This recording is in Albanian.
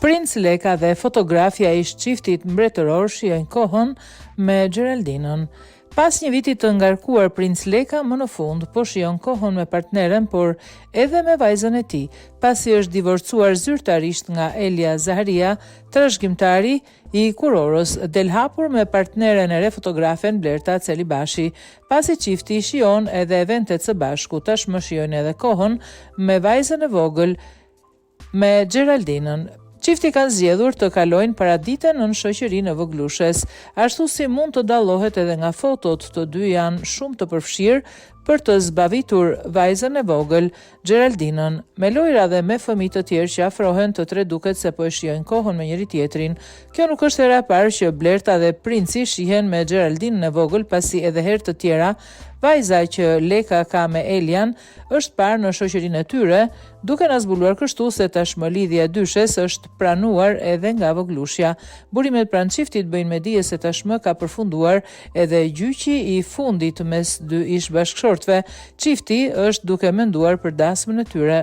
Prince Leka dhe fotografja ish çiftit mbretëror shijojnë kohën me Geraldinën. Pas një viti të ngarkuar, Prince Leka më në fund po shijon kohën me partneren, por edhe me vajzën e tij, pasi është divorcuar zyrtarisht nga Elia Zaharia, trashëgimtari i Kurorës, del hapur me partneren e re fotografen Blerta Celibashi. Pasi çifti shijon edhe eventet së bashku, tashmë shijojnë edhe kohën me vajzën e vogël, me Geraldinën. Çifti kanë zgjedhur të kalojnë paraditën në shoqërinë e voglushes, ashtu si mund të dallohet edhe nga fotot, të dy janë shumë të përfshirë për të zbavitur vajzën e vogël, Geraldinën. Me lojra dhe me fëmijë të tjerë që afrohen, të tre duket se po e shijojnë kohën me njëri tjetrin. Kjo nuk është hera e parë që Blerta dhe Princi shihen me Geraldinën e vogël, pasi edhe herë të tjera vajza që Leka ka me Elian është parë në shoqërinë e tyre, duke na zbuluar kështu se tashmë lidhja e dyshes është pranuar edhe nga voglushja. Burimet pranë çiftit bëjnë me dije se tashmë ka përfunduar edhe gjyqi i fundit mes dy ish bashkëshortëve. Çifti është duke menduar për dasmën e tyre.